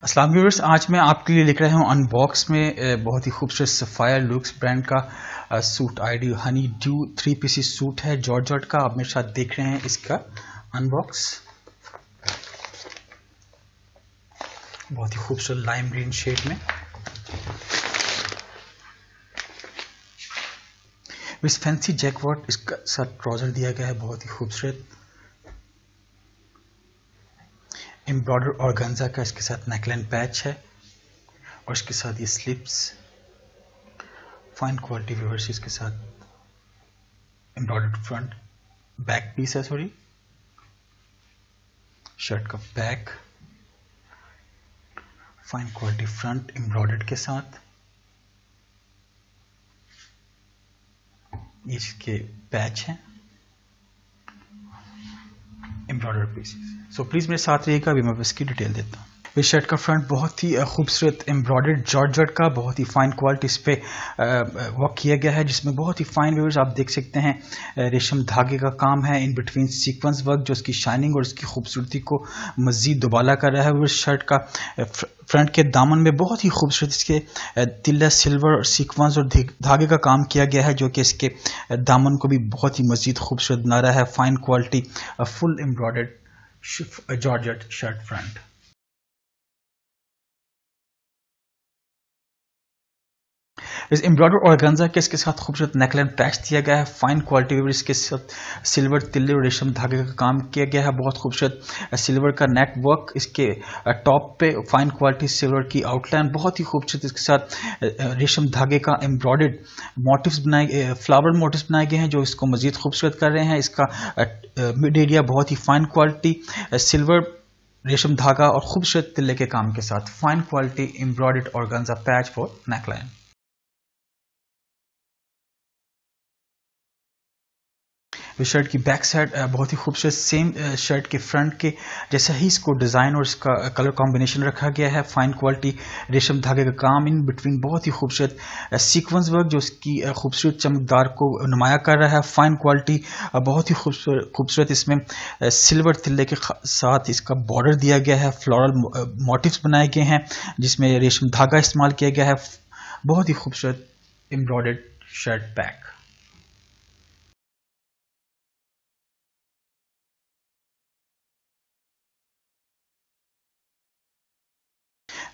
अस्सलाम व्यूअर्स, आज मैं आपके लिए लिख रहा हूँ अनबॉक्स में बहुत ही खूबसूरत सफ़ायर लुक्स ब्रांड का suit ID Honey dew 3 PC suit है जॉर्जेट का। आप मेरे साथ देख रहे हैं इसका अनबॉक्स। बहुत ही खूबसूरत लाइम ग्रीन शेड में इस फैंसी जैकवार्ड इसका साथ ट्राउजर दिया गया है। बहुत ही खूबसूरत एम्ब्रॉयडर्ड ऑर्गेन्जा का इसके साथ नेकलाइन पैच है और इसके साथ ये स्लिप्स फाइन क्वालिटी व्यूअर्स। इसके साथ एम्ब्रॉयडर्ड फ्रंट बैक पीस है, सॉरी शर्ट का back fine quality front embroidered के साथ। ये इसके पैच हैं एम्ब्रॉयडर्ड पीसेस। सो प्लीज मेरे साथ रहिएगा, अभी मैं इसकी डिटेल देता हूँ। इस शर्ट का फ्रंट बहुत ही खूबसूरत एम्ब्रॉयडर्ड जॉर्जेट का बहुत ही फाइन क्वालिटी इस पे वर्क किया गया है, जिसमें बहुत ही फाइन व्यूअर्स आप देख सकते हैं रेशम धागे का काम है। इन बिटवीन सीक्वेंस वर्क जो इसकी शाइनिंग और इसकी खूबसूरती को मजीद दुबाला कर रहा है। इस शर्ट का फ्रंट के दामन में बहुत ही खूबसूरत इसके तिल्ला सिल्वर और सीक्वेंस और धागे का काम किया गया है, जो कि इसके दामन को भी बहुत ही मजीद खूबसूरत बना रहा है। Fine quality full embroidered georgette shirt front. इस एम्ब्रॉयडर्ड ऑर्गेन्जा के इसके साथ खूबसूरत नेकलाइन पैच दिया गया है। फाइन क्वालिटी में इसके साथ सिल्वर तिल्ले और रेशम धागे का काम किया गया है। बहुत खूबसूरत सिल्वर का नेट वर्क इसके टॉप पे, फाइन क्वालिटी सिल्वर की आउटलाइन बहुत ही खूबसूरत। इसके साथ रेशम धागे का एम्ब्रॉयडर्ड मोटिव्स बनाए, फ्लावर मोटिव्स बनाए गए हैं जो इसको मजीद खूबसूरत कर रहे हैं। इसका मिड एरिया बहुत ही फाइन क्वालिटी सिल्वर रेशम धागा और खूबसूरत तिल्ले के काम के साथ fine quality embroidered organza patch for neckline. इस शर्ट की बैक साइड बहुत ही खूबसूरत सेम शर्ट के फ्रंट के जैसा ही इसको डिज़ाइन और इसका कलर कॉम्बिनेशन रखा गया है। फाइन क्वालिटी रेशम धागे का काम, इन बिटवीन बहुत ही खूबसूरत सीक्वेंस वर्क जो इसकी खूबसूरत चमकदार को नुमाया कर रहा है। फाइन क्वालिटी बहुत ही खूबसूरत इसमें सिल्वर तिल्ले के साथ इसका बॉर्डर दिया गया है। फ्लोरल मोटिव्स बनाए गए हैं जिसमें रेशम धागा इस्तेमाल किया गया है। बहुत ही खूबसूरत एम्ब्रॉयडर्ड शर्ट बैक।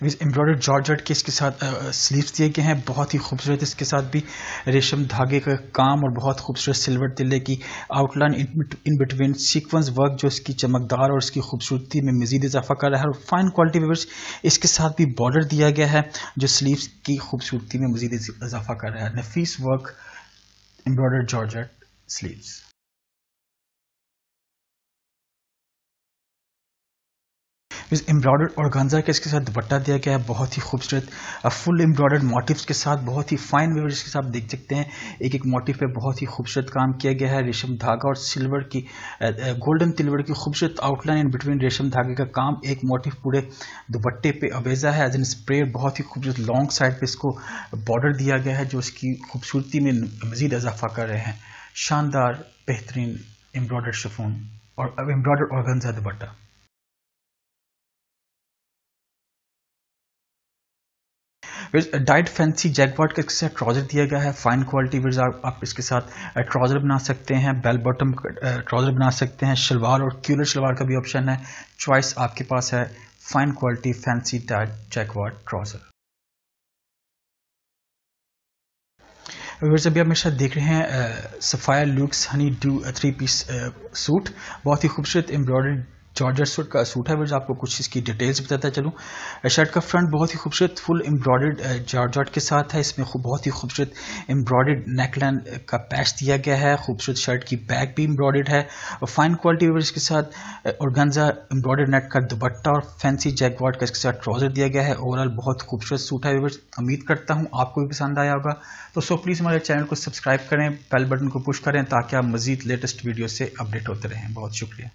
इस एम्ब्रॉयडर्ड जॉर्जेट के इसके साथ स्लीव्स दिए गए हैं। बहुत ही खूबसूरत इसके साथ भी रेशम धागे का काम और बहुत खूबसूरत सिल्वर तिल्ले की outline in between sequence work जो इसकी चमकदार और इसकी खूबसूरती में मजीद इजाफा कर रहा है। और फाइन क्वालिटी व्यूअर्स इसके साथ भी बॉर्डर दिया गया है जो स्लीव्स की खूबसूरती में मजीद इजाफा कर रहा है। नफीस वर्क एम्ब्रॉयडर्ड जॉर्जेट स्लीव्स। इस एम्ब्रॉयडर्ड ऑर्गेन्जा के इसके साथ दुपट्टा दिया गया है। बहुत ही खूबसूरत फुल एम्ब्रॉयडर्ड मोटिव्स के साथ बहुत ही फाइन व्यूअर्स इसके साथ देख सकते हैं एक एक मोटिव पे बहुत ही खूबसूरत काम किया गया है। रेशम धागा और सिल्वर की गोल्डन सिल्वर की खूबसूरत आउटलाइन इन बिटवीन रेशम धागे का काम। एक मोटिव पूरे दुपट्टे पे अवेजा है एज एन स्प्रे। बहुत ही खूबसूरत लॉन्ग साइड पे इसको बॉर्डर दिया गया है जो इसकी खूबसूरती में मजीद इजाफा कर रहे हैं। शानदार बेहतरीन एम्ब्रॉयडर्ड शिफॉन और एम्ब्रॉयडर्ड ऑर्गेन्जा दुपट्टा। डाइट फैंसी जैकवार्ड का इसके साथ ट्राउजर दिया गया है। फाइन क्वालिटी विज आप इसके साथ ट्राउजर बना सकते हैं, बेल बॉटम ट्राउजर बना सकते हैं, शलवार और क्यूलर शलवार का भी ऑप्शन है। चॉइस आपके पास है। Fine quality fancy dyed jacquard trouser. Viewers, अभी आप मेरे साथ देख रहे हैं Sapphire looks honey dew 3 piece suit. बहुत ही खूबसूरत एम्ब्रॉयडर्ड जॉर्जेट सूट का सूट है। व्यूअर्स, आपको कुछ इसकी डिटेल्स बताता चलूँ। शर्ट का फ्रंट बहुत ही खूबसूरत फुल एम्ब्रॉयडर्ड जॉर्जेट के साथ है। इसमें बहुत ही खूबसूरत एम्ब्रॉयडर्ड नेकलाइन का पैच दिया गया है। खूबसूरत शर्ट की बैक भी एम्ब्रॉयडर्ड है और फाइन क्वालिटी व्यूअर्स के साथ ऑर्गेन्जा एम्ब्रॉयडर्ड नेट का दुपट्टा और फैंसी जैकवार्ड का इसके साथ ट्राउजर दिया गया है। ओवरऑल बहुत खूबसूरत सूट है व्यूअर्स। उम्मीद करता हूँ आपको भी पसंद आया होगा। तो प्लीज़ हमारे चैनल को सब्सक्राइब करें, बेल बटन को पुश करें ताकि आप मजीद लेटेस्ट वीडियो से अपडेट होते रहें। बहुत शुक्रिया।